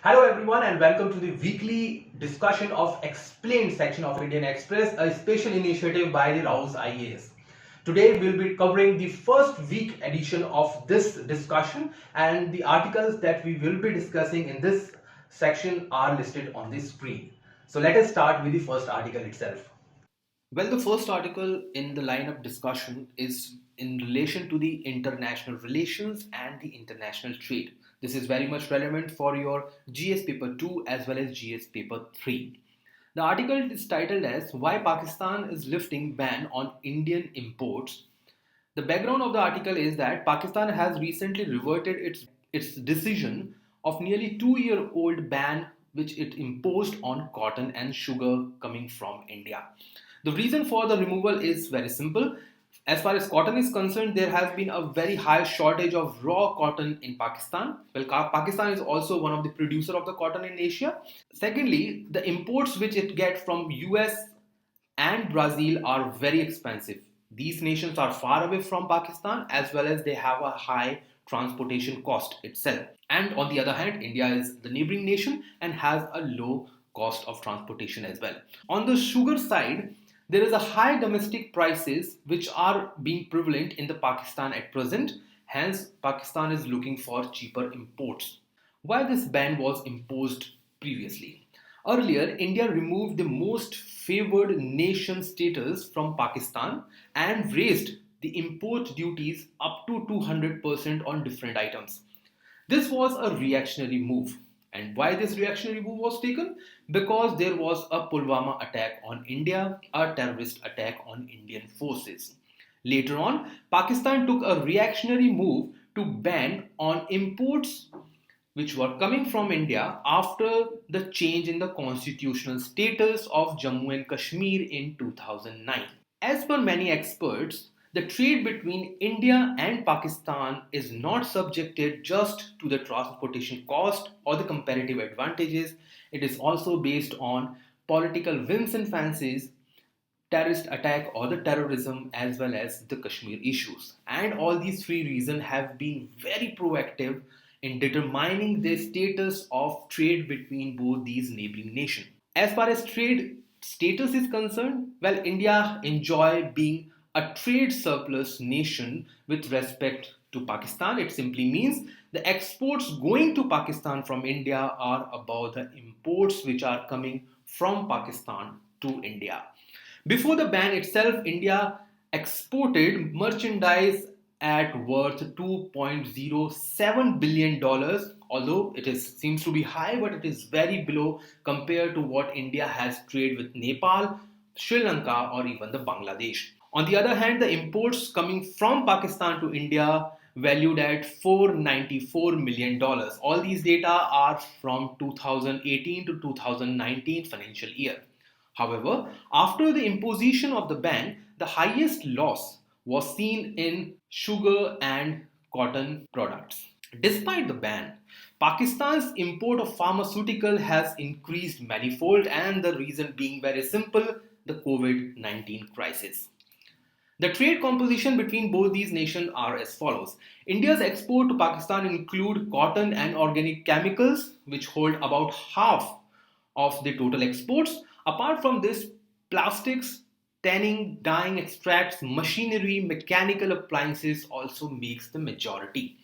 Hello everyone and welcome to the weekly discussion of Explained section of Indian Express, a special initiative by the Rouse IAS. Today we'll be covering the first week edition of this discussion, and the articles that we will be discussing in this section are listed on the screen. So let us start with the first article itself. Well, the first article in the line of discussion is in relation to the international relations and the international trade. This is very much relevant for your GS paper 2 as well as GS paper 3. The article is titled as Why Pakistan is Lifting Ban on Indian Imports. The background of the article is that Pakistan has recently reverted its decision of nearly 2-year-old ban which it imposed on cotton and sugar coming from India. The reason for the removal is very simple. As far as cotton is concerned, there has been a very high shortage of raw cotton in Pakistan. Well, Pakistan is also one of the producer of the cotton in Asia. Secondly, the imports which it gets from US and Brazil are very expensive. These nations are far away from Pakistan as well as they have a high transportation cost itself. And on the other hand, India is the neighboring nation and has a low cost of transportation as well. On the sugar side, there is a high domestic prices which are being prevalent in the Pakistan at present. Hence, Pakistan is looking for cheaper imports. Why this ban was imposed previously? Earlier, India removed the most favored nation status from Pakistan and raised the import duties up to 200% on different items. This was a reactionary move. And why this reactionary move was taken? Because there was a Pulwama attack on India, a terrorist attack on Indian forces. Later on, Pakistan took a reactionary move to ban on imports which were coming from India after the change in the constitutional status of Jammu and Kashmir in 2009. As per many experts, the trade between India and Pakistan is not subjected just to the transportation cost or the comparative advantages. It is also based on political whims and fancies, terrorist attack or the terrorism, as well as the Kashmir issues. And all these three reasons have been very proactive in determining the status of trade between both these neighboring nations. As far as trade status is concerned, well, India enjoy being a trade surplus nation with respect to Pakistan. It simply means the exports going to Pakistan from India are above the imports which are coming from Pakistan to India. Before the ban itself, India exported merchandise at worth $2.07 billion, although seems to be high, but it is very below compared to what India has traded with Nepal, Sri Lanka, or even the Bangladesh. On the other hand, the imports coming from Pakistan to India valued at $494 million. All these data are from 2018 to 2019 financial year. However, after the imposition of the ban, the highest loss was seen in sugar and cotton products. Despite the ban, Pakistan's import of pharmaceutical has increased manifold, and the reason being very simple, the COVID-19 crisis. The trade composition between both these nations are as follows. India's export to Pakistan include cotton and organic chemicals, which hold about half of the total exports. Apart from this, plastics, tanning, dyeing extracts, machinery, mechanical appliances also makes the majority.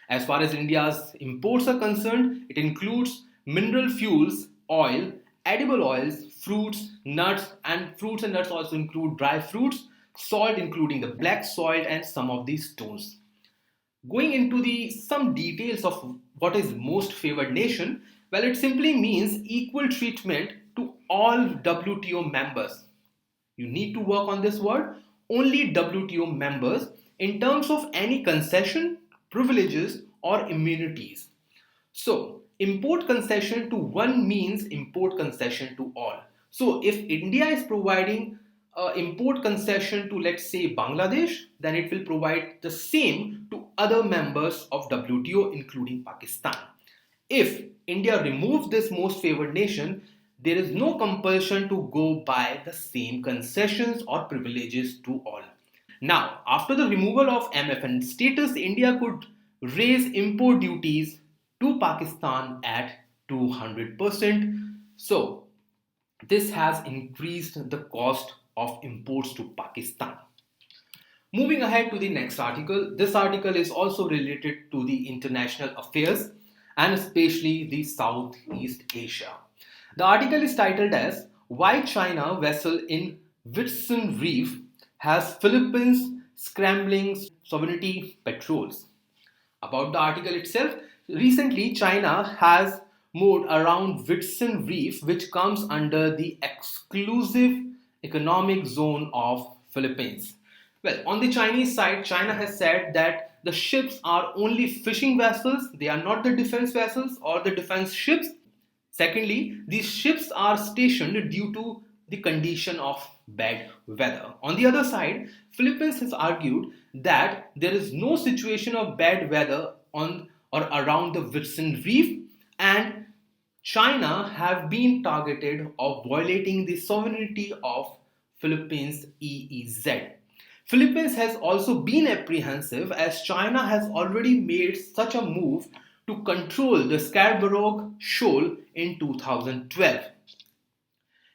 As far as India's imports are concerned, it includes mineral fuels, oil, edible oils, fruits and nuts also include dry fruits, salt including the black soil and some of these stones. Going into the some details of what is most favored nation, well, it simply means equal treatment to all WTO members. You need to work on this word. Only WTO members in terms of any concession, privileges, or immunities. So, import concession to one means import concession to all. So, if India is providing import concession to, let's say, Bangladesh, then it will provide the same to other members of WTO, including Pakistan. If India removes this most favored nation, there is no compulsion to go by the same concessions or privileges to all. Now, after the removal of MFN status, India could raise import duties to Pakistan at 200%. So this has increased the cost of imports to Pakistan. Moving ahead to the next article, this article is also related to the international affairs and especially the Southeast Asia. The article is titled as Why China Vessel in Whitsun Reef Has Philippines Scrambling Sovereignty Patrols. About the article itself, recently China has moored around Whitsun Reef, which comes under the exclusive economic zone of Philippines. Well, on the Chinese side, China has said that the ships are only fishing vessels, they are not the defense vessels or the defense ships. Secondly, these ships are stationed due to the condition of bad weather. On the other side, Philippines has argued that there is no situation of bad weather on or around the Whitsun Reef, and China have been targeted of violating the sovereignty of Philippines EEZ. Philippines has also been apprehensive as China has already made such a move to control the Scarborough Shoal in 2012.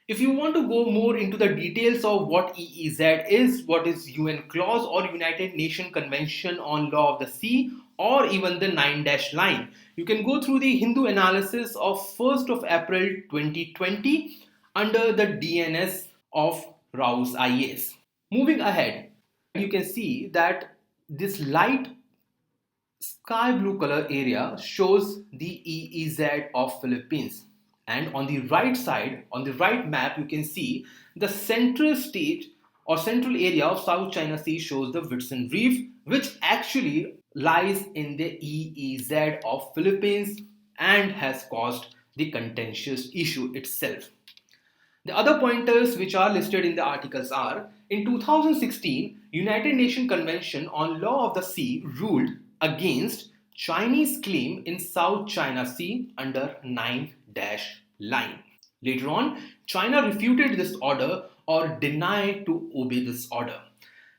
If you want to go more into the details of what EEZ is, what is UN clause or United Nations Convention on Law of the Sea, or even the 9-line, you can go through the Hindu analysis of 1st of April 2020 under the DNS of Rouse IAS. Moving ahead, you can see that this light sky blue color area shows the EEZ of Philippines. And on the right side, on the right map, you can see the central state or central area of South China Sea shows the Whitsun Reef, which actually lies in the EEZ of Philippines and has caused the contentious issue itself. The other pointers which are listed in the articles are, in 2016, United Nations Convention on Law of the Sea ruled against Chinese claim in South China Sea under 9-line. Later on, China refuted this order or denied to obey this order.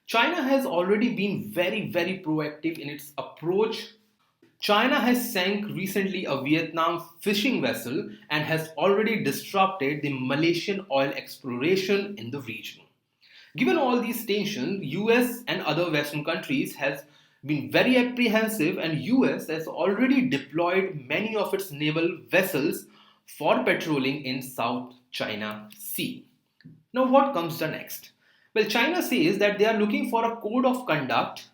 China has already been very proactive in its approach. China has sank recently a Vietnam fishing vessel and has already disrupted the Malaysian oil exploration in the region. Given all these tensions, US and other Western countries has been very apprehensive, and US has already deployed many of its naval vessels for patrolling in South China Sea. Now what comes the next? Well, China says that they are looking for a code of conduct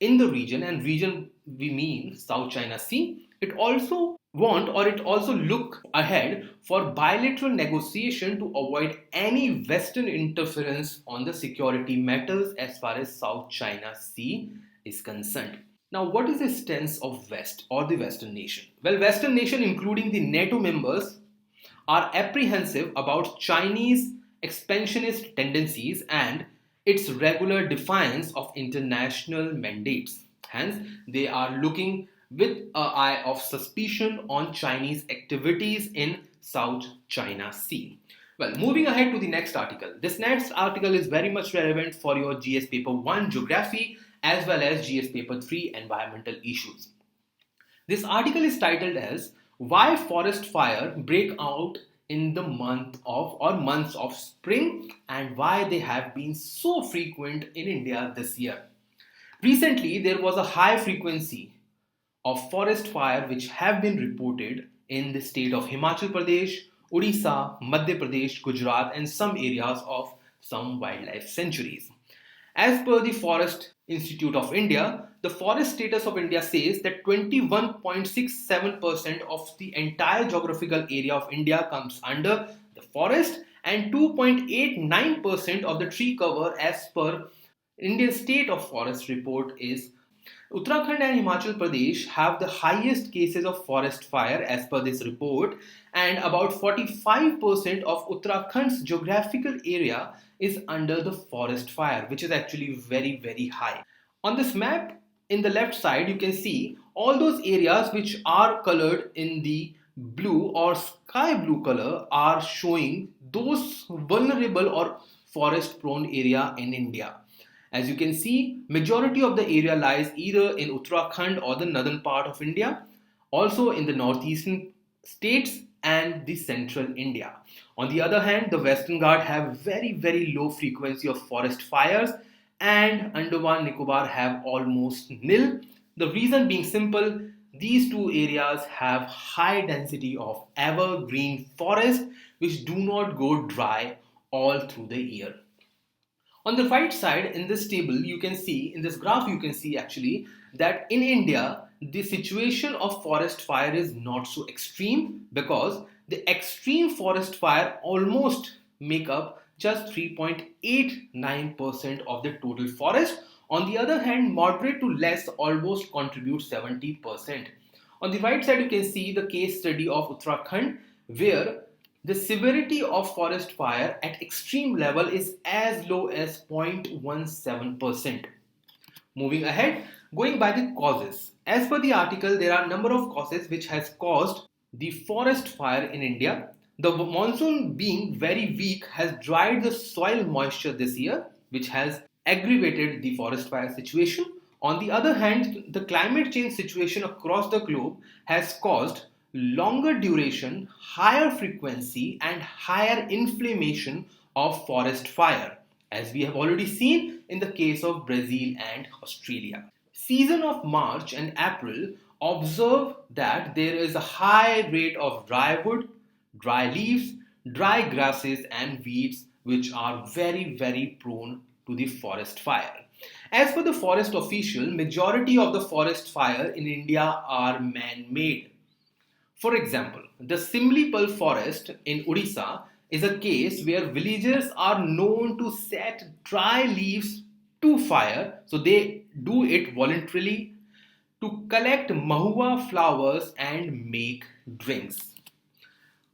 in the region, and region we mean South China Sea. It also look ahead for bilateral negotiation to avoid any Western interference on the security matters as far as South China Sea is concerned. Now, what is the stance of West or the Western nation? Well, Western nation, including the NATO members, are apprehensive about Chinese expansionist tendencies and its regular defiance of international mandates. Hence, they are looking with an eye of suspicion on Chinese activities in South China Sea. Well, moving ahead to the next article. This next article is very much relevant for your GS Paper 1 Geography as well as GS Paper 3 Environmental Issues. This article is titled as Why Forest Fire Break Out in the months of spring and why they have been so frequent in India this year. Recently, there was a high frequency of forest fire which have been reported in the state of Himachal Pradesh, Odisha, Madhya Pradesh, Gujarat and some areas of some wildlife sanctuaries. As per the Forest Institute of India, the forest status of India says that 21.67% of the entire geographical area of India comes under the forest and 2.89% of the tree cover as per Indian State of Forest report is Uttarakhand and Himachal Pradesh have the highest cases of forest fire as per this report, and about 45% of Uttarakhand's geographical area is under the forest fire, which is actually very high. On this map, in the left side, you can see all those areas which are colored in the blue or sky blue color are showing those vulnerable or forest prone area in India. As you can see, majority of the area lies either in Uttarakhand or the northern part of India, also in the northeastern states and the central India. On the other hand, the Western Ghats have very low frequency of forest fires, and Andaman Nicobar have almost nil. The reason being simple, these two areas have high density of evergreen forest which do not go dry all through the year. On the right side in this table, you can see, in this graph, you can see actually that in India, the situation of forest fire is not so extreme because the extreme forest fire almost make up just 3.89% of the total forest. On the other hand, moderate to less almost contribute 70%. On the right side, you can see the case study of Uttarakhand where the severity of forest fire at extreme level is as low as 0.17%. Moving ahead, going by the causes. As per the article, there are a number of causes which has caused the forest fire in India. The monsoon being very weak has dried the soil moisture this year, which has aggravated the forest fire situation. On the other hand, the climate change situation across the globe has caused longer duration, higher frequency, and higher inflammation of forest fire, as we have already seen in the case of Brazil and Australia. Season of March and April observe that there is a high rate of dry wood, dry leaves, dry grasses, and weeds which are very prone to the forest fire. As per the forest official, majority of the forest fire in India are man-made. For example, the Simlipal forest in Odisha is a case where villagers are known to set dry leaves to fire, so they do it voluntarily to collect mahua flowers and make drinks.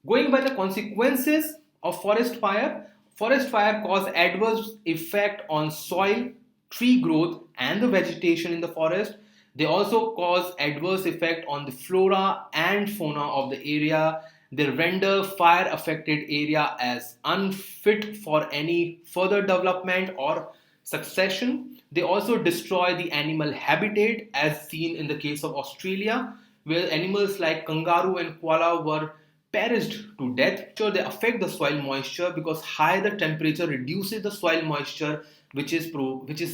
Going by the consequences of forest fire cause adverse effect on soil, tree growth and the vegetation in the forest. They also cause adverse effect on the flora and fauna of the area. They render fire affected area as unfit for any further development or succession. They also destroy the animal habitat as seen in the case of Australia where animals like kangaroo and koala were perished to death. So they affect the soil moisture because higher temperature reduces the soil moisture which is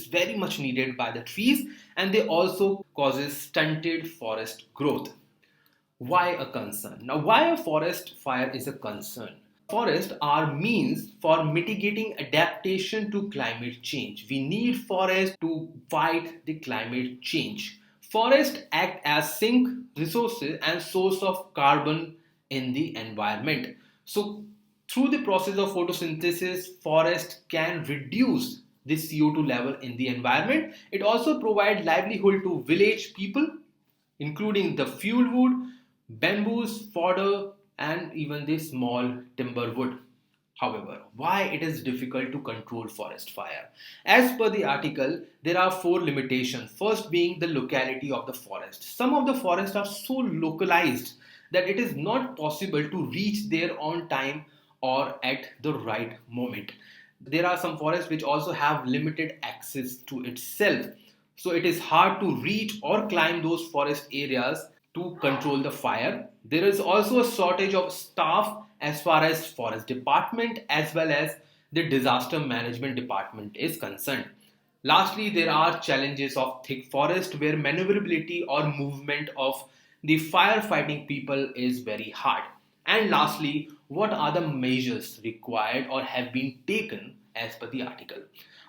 very much needed by the trees, and they also causes stunted forest growth. Why a concern? Now, why a forest fire is a concern? Forests are means for mitigating adaptation to climate change. We need forests to fight the climate change. Forests act as sink resources and source of carbon in the environment. So through the process of photosynthesis, forest can reduce the CO2 level in the environment. It also provides livelihood to village people, including the fuel wood, bamboos, fodder, and even the small timber wood. However, why it is difficult to control forest fire? As per the article, there are four limitations. First being the locality of the forest. Some of the forests are so localized that it is not possible to reach there on time or at the right moment. There are some forests which also have limited access to itself. So it is hard to reach or climb those forest areas to control the fire. There is also a shortage of staff as far as forest department as well as the disaster management department is concerned. Lastly, there are challenges of thick forest where maneuverability or movement of the firefighting people is very hard. And lastly, what are the measures required or have been taken as per the article?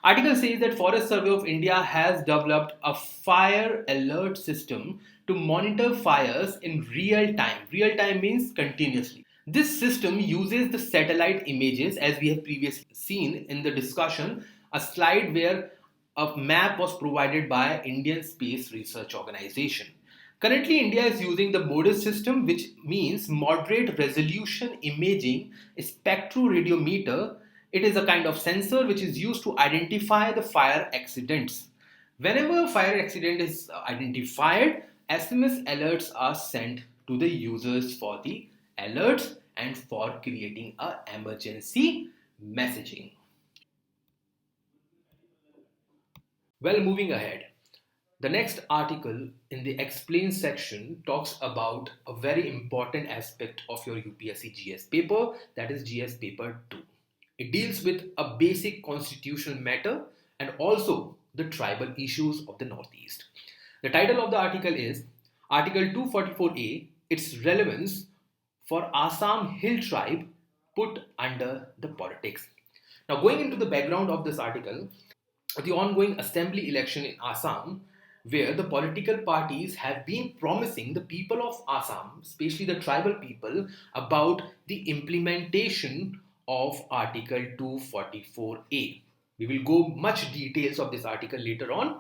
Article says that Forest Survey of India has developed a fire alert system to monitor fires in real time. Real time means continuously. This system uses the satellite images as we have previously seen in the discussion, a slide where a map was provided by Indian Space Research Organization. Currently, India is using the MODIS system, which means Moderate Resolution Imaging Spectroradiometer. It is a kind of sensor which is used to identify the fire accidents. Whenever a fire accident is identified, SMS alerts are sent to the users for the alerts and for creating a emergency messaging. Well, moving ahead. The next article in the explain section talks about a very important aspect of your UPSC GS paper, that is GS paper 2. It deals with a basic constitutional matter and also the tribal issues of the Northeast. The title of the article is Article 244A, its relevance for Assam Hill Tribe put under the politics. Now, going into the background of this article, the ongoing assembly election in Assam, where the political parties have been promising the people of Assam, especially the tribal people, about the implementation of Article 244A. We will go much details of this article later on.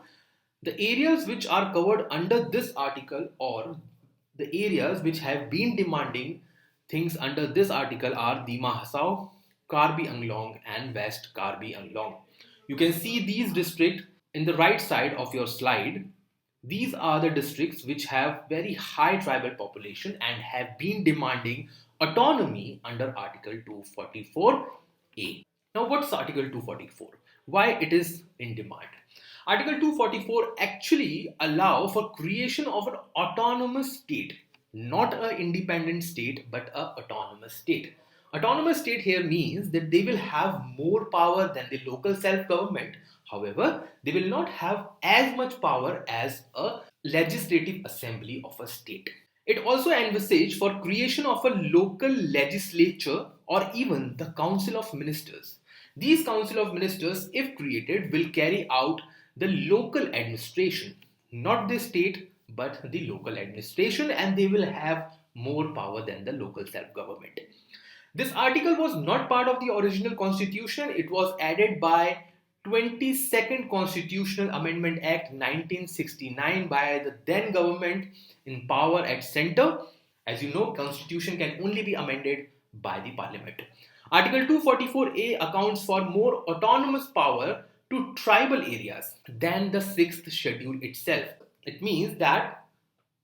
The areas which are covered under this article or the areas which have been demanding things under this article are Dima Hasao, Karbi Anglong and West Karbi Anglong. You can see these districts in the right side of your slide. These are the districts which have very high tribal population and have been demanding autonomy under Article 244A. Now, what's Article 244? Why it is in demand? Article 244 actually allow for creation of an autonomous state, not an independent state, but an autonomous state. Autonomous state here means that they will have more power than the local self-government. However, they will not have as much power as a legislative assembly of a state. It also envisaged for creation of a local legislature or even the council of ministers. These council of ministers, if created, will carry out the local administration, not the state, but the local administration, and they will have more power than the local self-government. This article was not part of the original constitution. It was added by 22nd Constitutional Amendment Act 1969 by the then government in power at center. As you know, constitution can only be amended by the parliament. Article 244A accounts for more autonomous power to tribal areas than the 6th schedule itself. It means that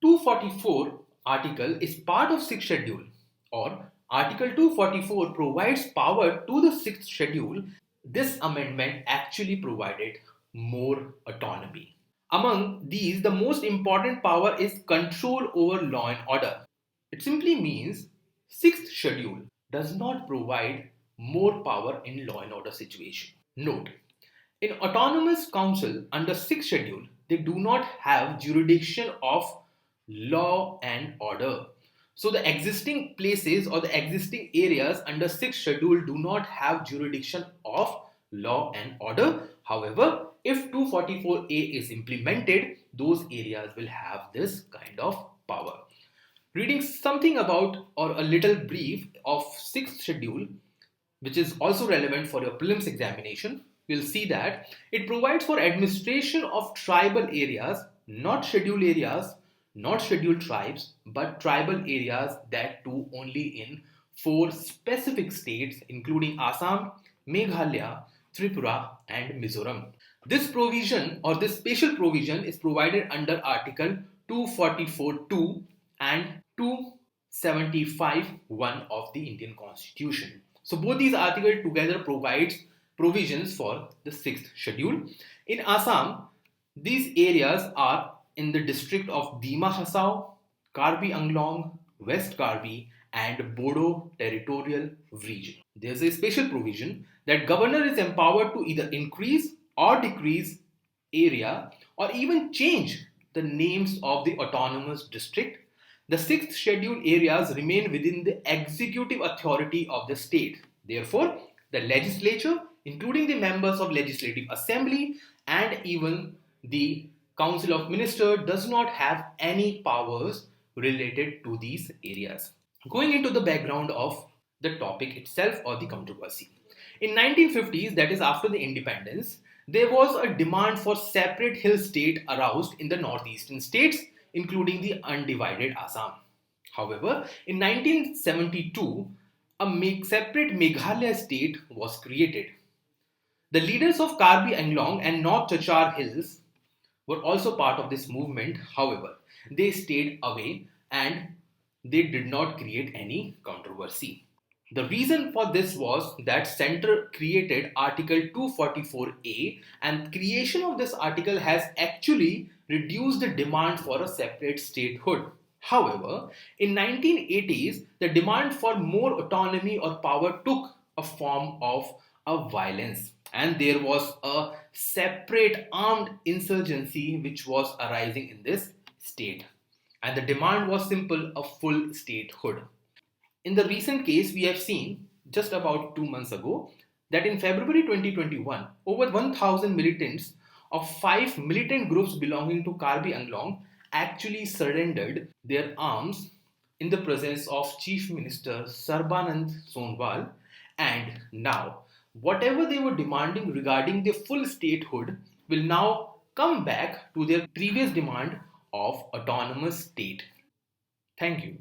244 article is part of 6th schedule, or Article 244 provides power to the 6th schedule. This amendment actually provided more autonomy. Among these, the most important power is control over law and order. It simply means 6th schedule does not provide more power in law and order situation. Note, in autonomous council under 6th schedule, they do not have jurisdiction of law and order. So the existing places or the existing areas under 6th schedule do not have jurisdiction of law and order. However, if 244A is implemented, those areas will have this kind of power. Reading something about or a little brief of 6th schedule, which is also relevant for your prelims examination, you'll see that it provides for administration of tribal areas, not scheduled areas, not scheduled tribes, but tribal areas, that too only in 4 specific states including Assam, Meghalaya, Tripura and Mizoram. This provision or this special provision is provided under Article 244(2) and 275(1) of the Indian Constitution. So both these articles together provides provisions for the 6th schedule. In Assam, these areas are in the district of Dima Hasao, Karbi Anglong, West Karbi and Bodo territorial region. There is a special provision that governor is empowered to either increase or decrease area or even change the names of the autonomous district. The 6th schedule areas remain within the executive authority of the state. Therefore, the legislature, including the members of legislative assembly and even the council of ministers, does not have any powers related to these areas. Going into the background of the topic itself or the controversy. In 1950s, that is after the independence, there was a demand for separate hill state aroused in the northeastern states, including the undivided Assam. However, in 1972, a separate Meghalaya state was created. The leaders of Karbi Anglong and North Chachar Hills were also part of this movement. However, they stayed away and they did not create any controversy. The reason for this was that center created Article 244A, and creation of this article has actually reduced the demand for a separate statehood. However, in 1980s, the demand for more autonomy or power took a form of a violence, and there was a separate armed insurgency which was arising in this state, and the demand was simple: a full statehood. In the recent case, we have seen just about 2 months ago that in February 2021, over 1,000 militants of five militant groups belonging to Karbi Anglong actually surrendered their arms in the presence of Chief Minister Sarbanand Sonowal. And now, whatever they were demanding regarding their full statehood will now come back to their previous demand of autonomous state. Thank you.